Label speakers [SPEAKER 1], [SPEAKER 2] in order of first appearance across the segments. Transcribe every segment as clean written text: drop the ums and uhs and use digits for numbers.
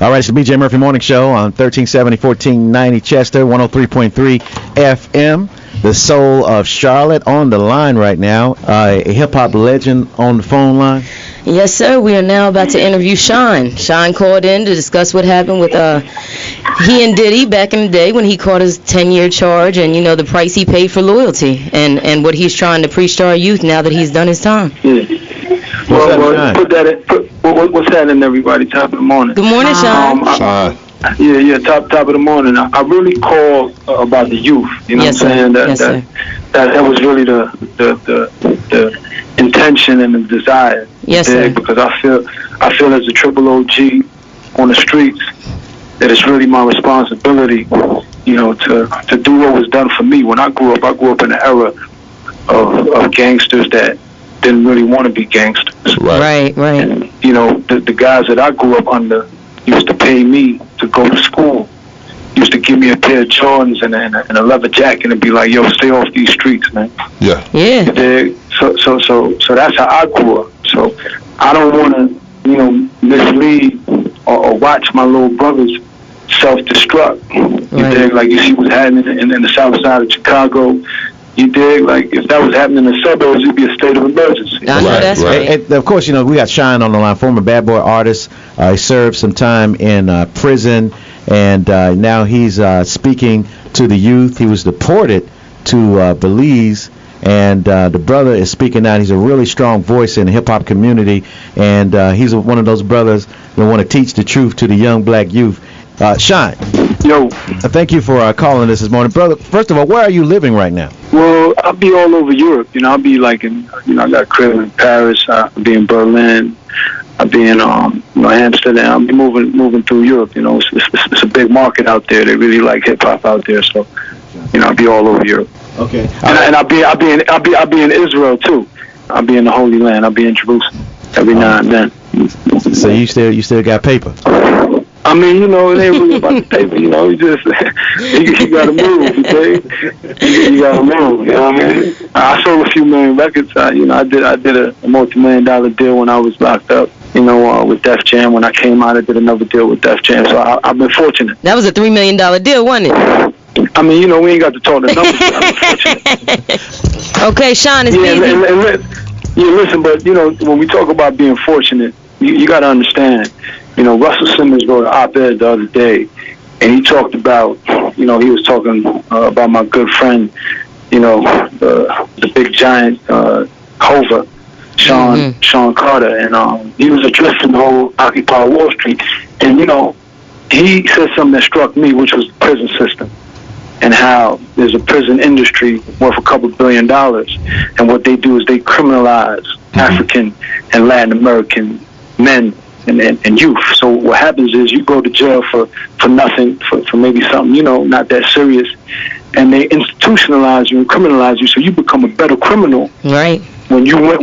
[SPEAKER 1] All right, it's the BJ Murphy Morning Show on 1370, 1490 Chester, 103.3 FM. The soul of Charlotte on the line right now. A hip-hop legend on the phone line.
[SPEAKER 2] Yes, sir. We are now about to interview Shyne. Shyne called in to discuss what happened with he and Diddy back in the day when he caught his 10-year charge and, the price he paid for loyalty and what he's trying to preach to our youth now that he's done his time.
[SPEAKER 3] Yeah. What's happening, everybody? Top of the morning.
[SPEAKER 2] Good morning, Shyne.
[SPEAKER 3] Top of the morning. I really call about the youth. You know
[SPEAKER 2] yes,
[SPEAKER 3] what I'm saying?
[SPEAKER 2] Sir.
[SPEAKER 3] That was really the intention and the desire.
[SPEAKER 2] Yes, sir.
[SPEAKER 3] Because I feel as a triple OG on the streets that it's really my responsibility, to do what was done for me. When I grew up in an era of gangsters that didn't really want to be gangsters.
[SPEAKER 2] Right.
[SPEAKER 3] And, the guys that I grew up under used to pay me to go to school. Used to give me a pair of Jordans and a leather jacket and be like, yo, stay off these streets, man.
[SPEAKER 2] Yeah.
[SPEAKER 3] So that's how I grew up. So I don't want to, mislead or watch my little brothers self-destruct. You dig? Like you see what's happening in the south side of Chicago. You dig? Like, if that was happening in the suburbs, it'd be a state of emergency.
[SPEAKER 2] That's right.
[SPEAKER 1] And of course, we got Shyne on the line, former Bad Boy artist. He served some time in prison, and now he's speaking to the youth. He was deported to Belize, and the brother is speaking out. He's a really strong voice in the hip-hop community, and he's one of those brothers that want to teach the truth to the young black youth. Shyne.
[SPEAKER 3] Yo.
[SPEAKER 1] Thank you for calling us this morning. Brother, first of all, where are you living right now?
[SPEAKER 3] Well, I'll be all over Europe. I'll be like in, I got a crib in Paris. I'll be in Berlin. I'll be in, Amsterdam. I'll be moving through Europe. It's a big market out there. They really like hip hop out there. So, I'll be all over Europe.
[SPEAKER 1] Okay.
[SPEAKER 3] And I'll be in Israel too. I'll be in the Holy Land. I'll be in Jerusalem every now and then.
[SPEAKER 1] So you still got paper?
[SPEAKER 3] I mean, it ain't really about the paper, you just, you gotta move, you gotta move, you know what I mean? I sold a few million records, I did a multi-million-dollar deal when I was locked up, with Def Jam. When I came out, I did another deal with Def Jam, so I've been fortunate.
[SPEAKER 2] That was a $3 million deal, wasn't it?
[SPEAKER 3] I mean, we ain't got to talk the numbers, but I've been fortunate.
[SPEAKER 2] Okay, Shyne, it's easy.
[SPEAKER 3] Listen, but, when we talk about being fortunate, you gotta understand, Russell Simmons wrote an op-ed the other day, and he talked about, he was talking about my good friend, the big giant Hova, Sean Carter, and he was addressing the whole Occupy Wall Street, and he said something that struck me, which was the prison system, and how there's a prison industry worth a couple $1 billion, and what they do is they criminalize African and Latin American men and youth. So what happens is you go to jail for nothing, for maybe something, not that serious, and they institutionalize you and criminalize you, so you become a better criminal.
[SPEAKER 2] Right.
[SPEAKER 3] When you went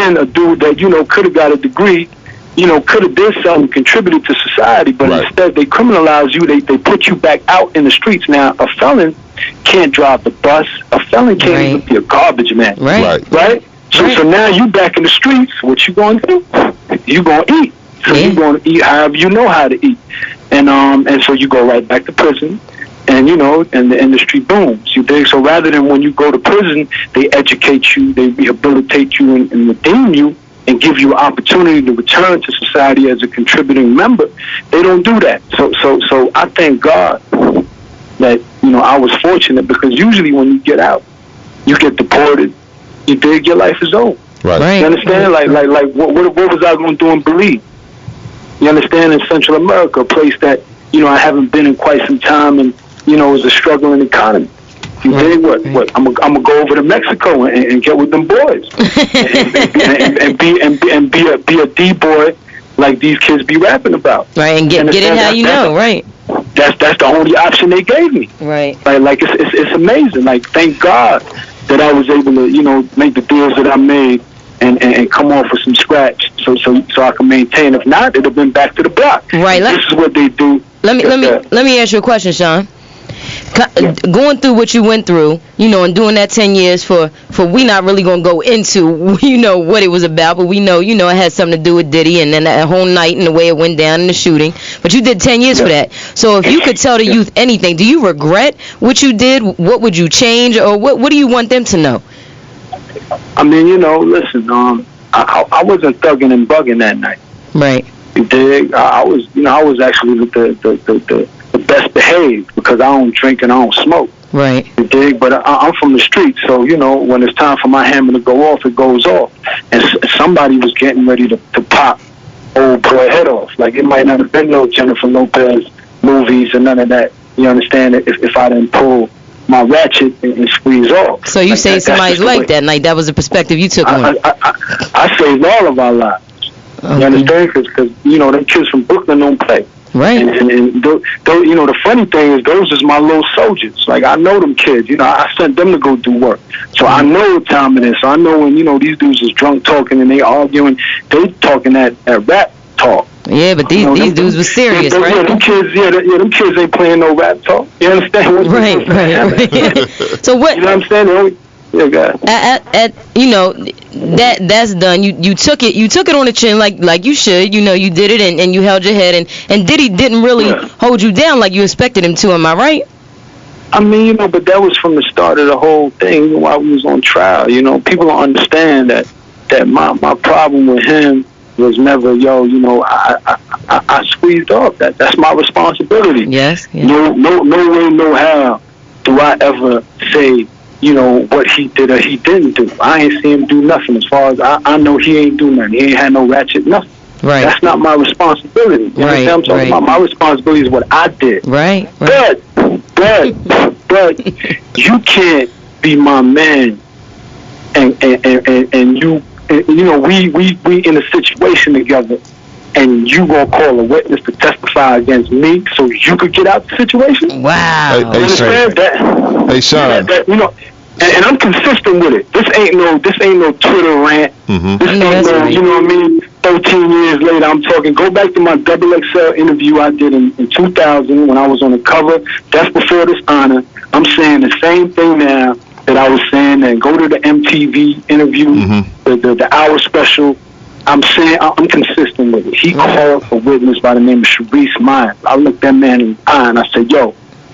[SPEAKER 3] in, a dude that, could have got a degree, could have did something, contributed to society, but instead they criminalize you, they put you back out in the streets. Now, a felon can't drive the bus, a felon can't even be a garbage man. Right? So now you back in the streets, what you going to do? You going to eat. So you going to eat however you know how to eat. And so you go right back to prison, and, and the industry booms. You dig? So rather than when you go to prison, they educate you, they rehabilitate you and redeem you and give you an opportunity to return to society as a contributing member, they don't do that. So I thank God that, I was fortunate, because usually when you get out, you get deported, you dig, your life is over.
[SPEAKER 1] Right.
[SPEAKER 3] You understand? Like what was I going to do in Belize? You understand? In Central America, a place that, I haven't been in quite some time, and, it's a struggling economy. You dig? What? I'm gonna go over to Mexico and get with them boys, and be a D boy like these kids be rapping about.
[SPEAKER 2] Right, and get it how you know, right?
[SPEAKER 3] That's the only option they gave me.
[SPEAKER 2] Right.
[SPEAKER 3] Like it's amazing. Like, thank God that I was able to, make the deals that I made and come off with some scratch, so I can maintain. If not, it'd have been back to the block.
[SPEAKER 2] Right.
[SPEAKER 3] This is what they do.
[SPEAKER 2] Let me ask you a question, Shyne. going through what you went through, and doing that 10 years for we not really going to go into, what it was about, but we know, it had something to do with Diddy and then that whole night and the way it went down in the shooting. But you did 10 years for that. So if you could tell the youth anything, do you regret what you did? What would you change? Or what do you want them to know?
[SPEAKER 3] I mean, listen, I wasn't thugging and bugging that night.
[SPEAKER 2] Right.
[SPEAKER 3] You dig? I was actually the best behaved because I don't drink and I don't smoke.
[SPEAKER 2] Right.
[SPEAKER 3] You dig? But I'm from the street, so when it's time for my hammer to go off, it goes off. And somebody was getting ready to pop old boy head off. Like, it might not have been no Jennifer Lopez movies and none of that. You understand? If I didn't pull my ratchet and squeeze off.
[SPEAKER 2] So you saved somebody's life that night. That was the perspective you took on it.
[SPEAKER 3] I saved all of our lives. Okay. You understand? Because them kids from Brooklyn don't play.
[SPEAKER 2] Right.
[SPEAKER 3] And the funny thing is, those is my little soldiers. Like, I know them kids. I sent them to go do work. So I know what time it is. So I know when, these dudes is drunk talking and they arguing, they talking that rap talk.
[SPEAKER 2] Yeah, but these dudes was serious, right?
[SPEAKER 3] Yeah, them kids ain't playing no rap talk. You understand?
[SPEAKER 2] Right. So what?
[SPEAKER 3] You know what I'm saying? Yeah,
[SPEAKER 2] that's done. You took it on the chin like you should. You did it and you held your head and Diddy didn't really hold you down like you expected him to. Am I right?
[SPEAKER 3] I mean, but that was from the start of the whole thing. Even while we was on trial, people don't understand that my problem with him was never, I squeezed off. That's my responsibility.
[SPEAKER 2] Yes.
[SPEAKER 3] No way, no how do I ever say, what he did or he didn't do. I ain't see him do nothing. As far as I know, he ain't do nothing. He ain't had no ratchet, nothing.
[SPEAKER 2] Right.
[SPEAKER 3] That's not my responsibility. You understand what I'm talking about? My responsibility is what I did.
[SPEAKER 2] Right.
[SPEAKER 3] But you can't be my man and you we in a situation together and you gonna call a witness to testify against me so you could get out the situation?
[SPEAKER 2] Wow.
[SPEAKER 4] Hey, Shyne.
[SPEAKER 3] And I'm consistent with it. This ain't no Twitter rant.
[SPEAKER 4] Mm-hmm.
[SPEAKER 3] This ain't no, right. You know what I mean? 13 years later, I'm talking. Go back to my XXL interview I did in 2000 when I was on the cover. That's before this honor. I'm saying the same thing now that I was saying then. Go to the MTV interview, the hour special. I'm saying I'm consistent with it. He called a witness by the name of Sharice Myers. I looked that man in the eye and I said, yo,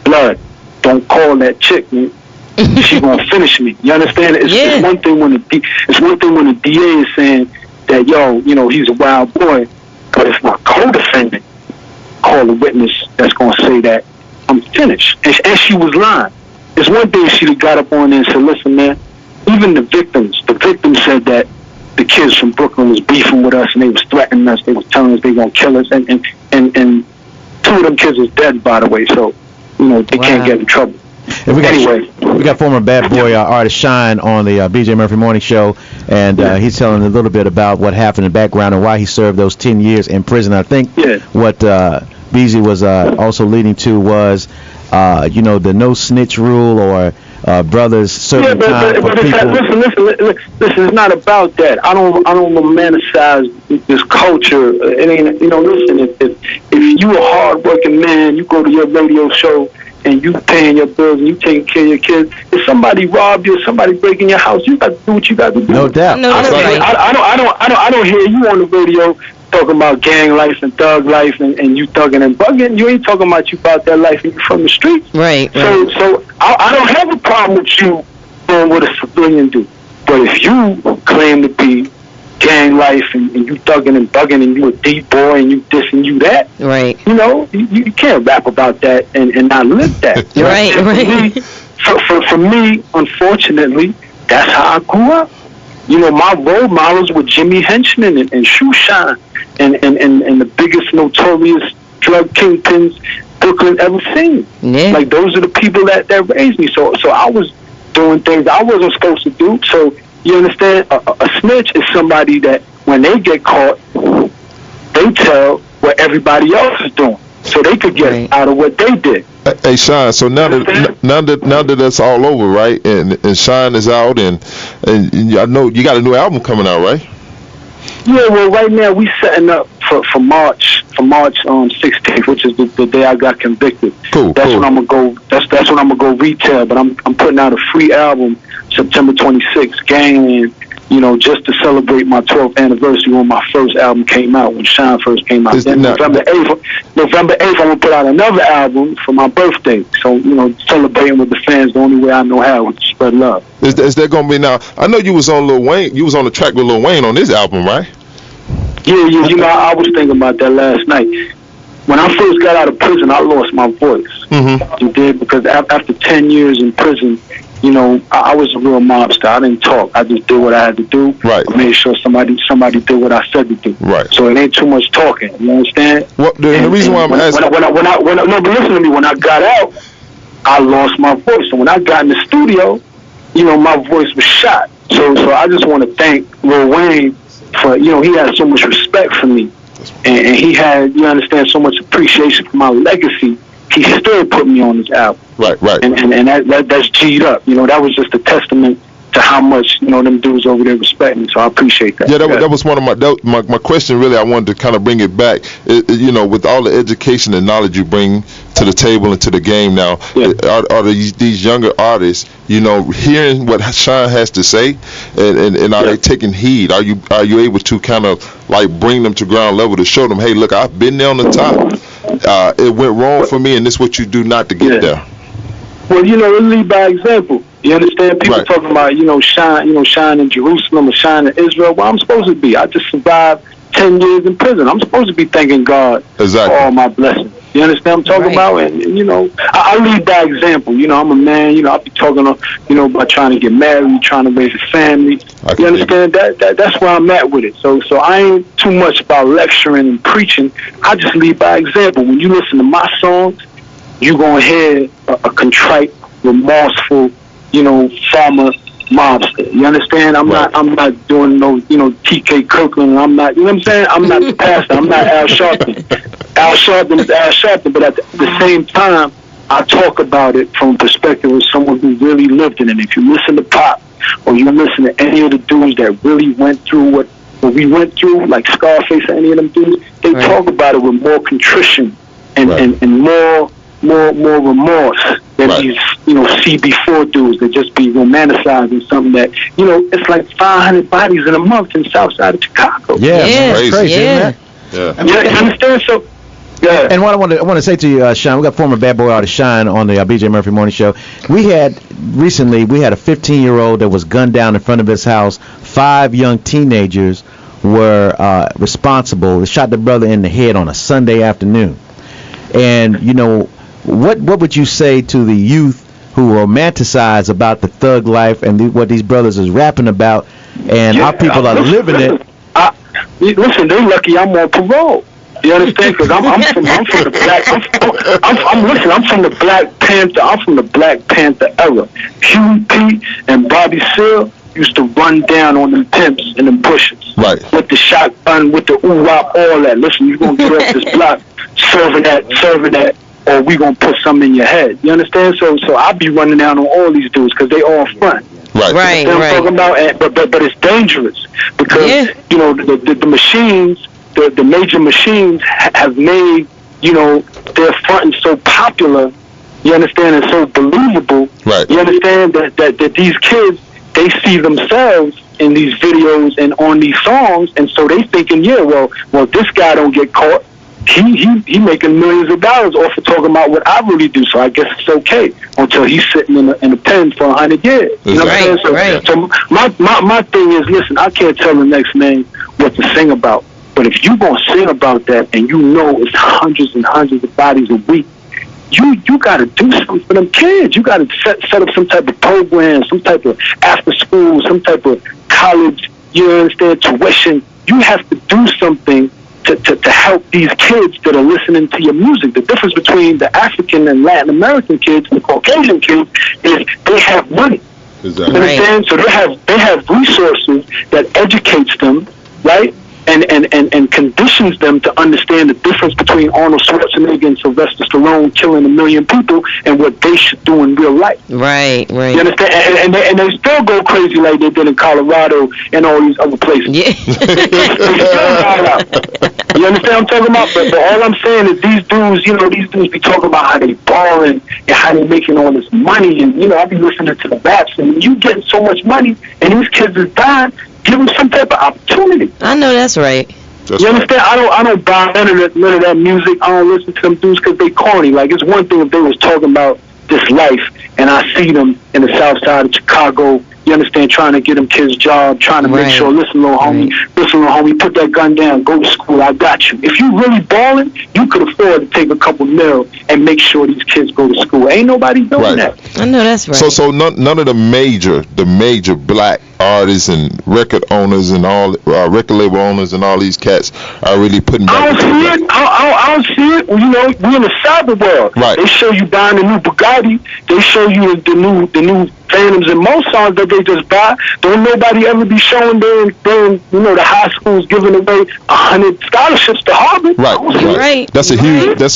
[SPEAKER 3] blood, don't call that chick, man. She gonna finish me. You understand? It's one thing when the DA is saying that, he's a wild boy, but if my co-defendant call a witness that's gonna say that, I'm finished. And she was lying. It's one thing she'd have got up on there and said, listen, man, even the victims said that the kids from Brooklyn was beefing with us and they was threatening us. They was telling us they gonna kill us. And two of them kids is dead, by the way, so, they can't get in trouble.
[SPEAKER 1] And we got former Bad Boy artist Shyne on the BJ Murphy Morning Show, and he's telling a little bit about what happened in the background and why he served those 10 years in prison. I think what BZ was also leading to was, the no snitch rule or brothers serving time for people.
[SPEAKER 3] Listen, it's not about that. I don't romanticize this culture. It ain't, listen, if you a hard-working man, you go to your radio show, and you paying your bills and you taking care of your kids. If somebody robbed you, somebody breaking your house, you got to do what you got to do.
[SPEAKER 1] No doubt.
[SPEAKER 3] I don't hear you on the radio talking about gang life and thug life and you thugging and bugging. You ain't talking about that life and you from the streets.
[SPEAKER 2] Right.
[SPEAKER 3] So I don't have a problem with you doing what a civilian do. But if you claim to be gang life and you thugging and bugging and you a deep boy and you this and you that,
[SPEAKER 2] right?
[SPEAKER 3] You can't rap about that and not live that.
[SPEAKER 2] Right.
[SPEAKER 3] For me, unfortunately, that's how I grew up. My role models were Jimmy Henchman and Shoe Shine and the biggest notorious drug kingpins Brooklyn ever seen.
[SPEAKER 2] Yeah.
[SPEAKER 3] Like, those are the people that raised me. So I was doing things I wasn't supposed to do. So you understand? A snitch is somebody that when they get caught, they tell what everybody else is doing, so they could get out of what they did.
[SPEAKER 4] Hey, Shyne, so now that that's all over, right? And Shyne is out, and I know you got a new album coming out, right?
[SPEAKER 3] Yeah, well, right now we setting up for March 16th, which is the day I got convicted.
[SPEAKER 4] Cool.
[SPEAKER 3] That's when I'm gonna go. That's when I'm gonna go retail. But I'm putting out a free album September 26th, gang. You know, just to celebrate my 12th anniversary when my first album came out, when Shyne first came out. Then November 8th, I'm gonna put out another album for my birthday. So, you know, celebrating with the fans the only way I know how, is to spread love.
[SPEAKER 4] Is there gonna be now? I know you was on Lil Wayne. You was on the track with Lil Wayne on this album, right?
[SPEAKER 3] Yeah. You know, I was thinking about that last night. When I first got out of prison, I lost my voice.
[SPEAKER 4] Mm-hmm.
[SPEAKER 3] You did, because after 10 years in prison, you know, I was a real mobster. I didn't talk. I just did what I had to do.
[SPEAKER 4] Right.
[SPEAKER 3] I made sure somebody did what I said to do.
[SPEAKER 4] Right.
[SPEAKER 3] So it ain't too much talking. You understand?
[SPEAKER 4] Well, the reason why I'm asking.
[SPEAKER 3] No, but listen to me. When I got out, I lost my voice. And when I got in the studio, you know, my voice was shot. So I just want to thank Lil Wayne for, you know, he had so much respect for me. And he had, you understand, so much appreciation for my legacy. He still put me on this album.
[SPEAKER 4] Right.
[SPEAKER 3] And that's G'd up. You know, that was just a testament to how much, you know, them dudes over there respect me. So I appreciate that.
[SPEAKER 4] Yeah, that was one of my question. Really, I wanted to kind of bring it back. You know, with all the education and knowledge you bring to the table and to the game now, are these younger artists, you know, hearing what Shyne has to say, and are they taking heed? Are you able to kind of like bring them to ground level to show them, hey, look, I've been there on the top. It went wrong for me, and this is what you do not to get there.
[SPEAKER 3] Well, you know, it lead by example. You understand? People talking about, you know, Shyne in Jerusalem or Shyne in Israel. Well, I'm supposed to be. I just survived 10 years in prison. I'm supposed to be thanking God for all my blessings. You understand what I'm talking about? And you know, I lead by example. You know, I'm a man. You know, I'll be talking, you know, about trying to get married, trying to raise a family. You understand? That's where I'm at with it. So I ain't too much about lecturing and preaching. I just lead by example. When you listen to my songs, you're going to hear a contrite, remorseful, you know, farmer mobster. You understand? I'm not doing no, you know, TK Kirkland. I'm not, you know what I'm saying? I'm not the pastor. I'm not Al Sharpton. Al Sharpton is Al Sharpton, but at the same time, I talk about it from a perspective of someone who really lived it. And if you listen to Pop, or you listen to any of the dudes that really went through what we went through, like Scarface or any of them dudes, they talk about it with more contrition and more remorse than these, you know, CB4 dudes that just be romanticizing something that, you know, it's like 500 bodies in a month in South Side of Chicago.
[SPEAKER 1] Yeah, it's crazy, isn't it?
[SPEAKER 3] Yeah, you understand? So, yeah.
[SPEAKER 1] And what I want to say to you, Shyne, we got former bad boy artist Shyne on the BJ Murphy Morning Show. We had a 15-year-old that was gunned down in front of his house. 5 young teenagers were responsible. They shot the brother in the head on a Sunday afternoon. And, you know, what would you say to the youth who romanticize about the thug life and what these brothers is rapping about, and how people are living it?
[SPEAKER 3] Listen, they're lucky I'm on parole. You understand? Because I'm from the black. I'm from the Black Panther. I'm from the Black Panther era. Huey P. and Bobby Seale used to run down on them pimps in them bushes.
[SPEAKER 4] Right. With
[SPEAKER 3] the shotgun, with the ooh-wop, all that. Listen, you're going to get off this block serving that, or we going to put something in your head. You understand? So I be running down on all these dudes because they all front.
[SPEAKER 4] Right.
[SPEAKER 3] You know what I'm talking about? But it's dangerous because, you know, the machines, the major machines have made, you know, their fronting so popular, you understand, and so believable.
[SPEAKER 4] Right.
[SPEAKER 3] You understand that these kids, they see themselves in these videos and on these songs, and so they thinking, well, this guy don't get caught. He making millions of dollars off of talking about what I really do, so I guess it's okay until he's sitting in a pen for 100 years. You know what I'm saying? So my thing is, listen, I can't tell the next man what to sing about, but if you gonna sing about that and you know it's hundreds and hundreds of bodies a week, you got to do something for them kids. You got to set up some type of program, some type of after school, some type of college, you understand, tuition. You have to do something to help these kids that are listening to your music. The difference between the African and Latin American kids and the Caucasian kids is they have money.
[SPEAKER 4] Exactly.
[SPEAKER 3] You understand? So they have resources that educates them, right? and conditions them to understand the difference between Arnold Schwarzenegger and Sylvester Stallone killing 1 million people and what they should do in real life.
[SPEAKER 2] Right.
[SPEAKER 3] You understand? And they still go crazy like they did in Colorado and all these other places.
[SPEAKER 2] Yeah.
[SPEAKER 3] They still ride out. You understand what I'm talking about? But all I'm saying is these dudes be talking about how they balling and how they making all this money. And, I be listening to the raps, and you getting so much money and these kids is dying, give them some type of opportunity.
[SPEAKER 2] I know that's right.
[SPEAKER 3] You understand? I don't buy none of that music. I don't listen to them dudes because they corny. Like, it's one thing if they was talking about this life, and I see them in the south side of Chicago, you understand, trying to get them kids jobs, trying to make sure, listen, little homie, put that gun down, go to school, I got you. If you really balling, you could afford to take a couple mil and make sure these kids go to school. Ain't nobody doing that.
[SPEAKER 2] I know that's right.
[SPEAKER 4] So none of the major black artists and record owners and all record label owners and all these cats are really putting back.
[SPEAKER 3] I don't see it. We in the cyber world.
[SPEAKER 4] Right. They
[SPEAKER 3] show you buying a new Bugatti. They show you the new Phantoms and Mozarts that they just buy. Don't nobody ever be showing them the high schools giving away 100 scholarships to Harvard.
[SPEAKER 2] Right.
[SPEAKER 4] That's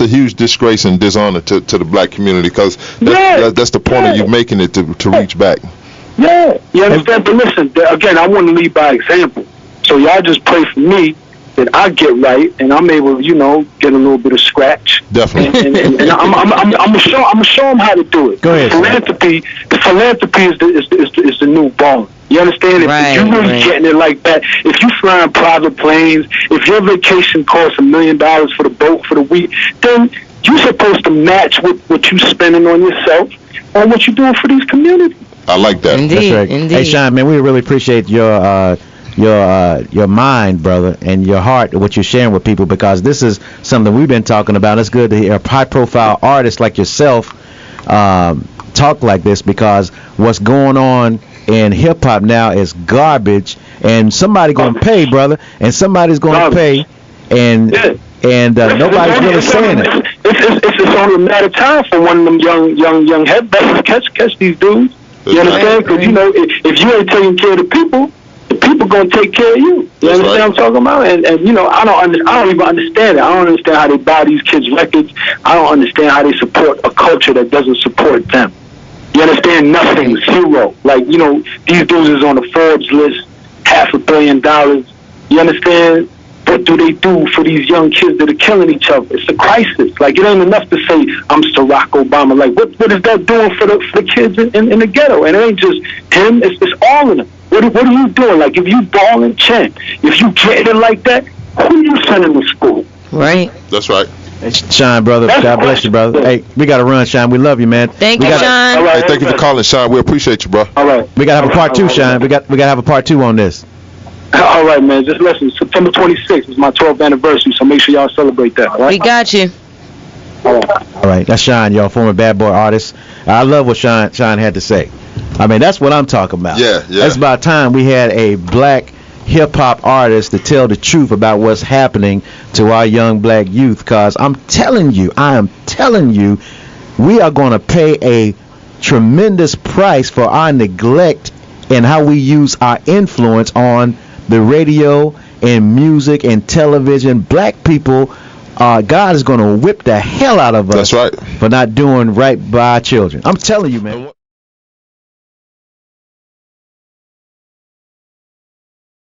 [SPEAKER 4] a huge disgrace and dishonor to the black community, because that's the point of you making it to reach back.
[SPEAKER 3] Yeah, you understand? But listen, again, I want to lead by example. So y'all just pray for me that I get right and I'm able to, get a little bit of scratch.
[SPEAKER 4] Definitely.
[SPEAKER 3] And I'm gonna show them how to do it.
[SPEAKER 1] Go ahead.
[SPEAKER 3] Philanthropy is the new ball. You understand? If you're really getting it like that, if you flying private planes, if your vacation costs $1 million for the boat for the week, then you're supposed to match what you spending on yourself and what you're doing for these communities.
[SPEAKER 4] I like that.
[SPEAKER 2] Indeed,
[SPEAKER 1] That's right.
[SPEAKER 2] indeed.
[SPEAKER 1] Hey, Shyne, man, we really appreciate your mind, brother, and your heart, what you're sharing with people, because this is something we've been talking about. It's good to hear a high-profile artist like yourself talk like this, because what's going on in hip-hop now is garbage, and somebody going to pay, brother, and somebody's going to pay, and nobody's really saying it.
[SPEAKER 3] It's only a matter of time for one of them young headbangers catch these dudes. You understand? Because if you ain't taking care of the people gonna take care of you. You understand what I'm talking about? And I don't even understand it. I don't understand how they buy these kids records. I don't understand how they support a culture that doesn't support them. You understand? Nothing, zero. Like, these dudes is on the Forbes list, $500 million. You understand? What do they do for these young kids that are killing each other? It's a crisis. Like, it ain't enough to say, I'm Barack Obama. Like, what is that doing for the kids in the ghetto? And it ain't just him, it's all of them. What are you doing? Like, if you balling champ, if you getting it like that, who you sending to school?
[SPEAKER 2] Right.
[SPEAKER 4] That's right.
[SPEAKER 1] Hey, Shyne, brother, God bless you, brother. Hey, we got to run, Shyne. We love you, man.
[SPEAKER 2] Thank you, Shyne.
[SPEAKER 3] All right,
[SPEAKER 4] Hey, thank you for calling, Shyne. We appreciate you, bro.
[SPEAKER 3] All right.
[SPEAKER 1] We got to have a part two, Shyne. We got to have a part two on this.
[SPEAKER 3] All right, man. Just listen. September 26th is my 12th anniversary, so make sure y'all celebrate that. All right.
[SPEAKER 2] We got you.
[SPEAKER 3] All right.
[SPEAKER 1] All right, that's Shyne, y'all, former Bad Boy artist. I love what Shyne had to say. I mean, that's what I'm talking about.
[SPEAKER 4] Yeah.
[SPEAKER 1] That's about time we had a black hip-hop artist to tell the truth about what's happening to our young black youth, because I am telling you, we are going to pay a tremendous price for our neglect and how we use our influence on the radio and music and television. Black people, God is going to whip the hell out of us.
[SPEAKER 4] That's right.
[SPEAKER 1] For not doing right by our children. I'm telling you, man.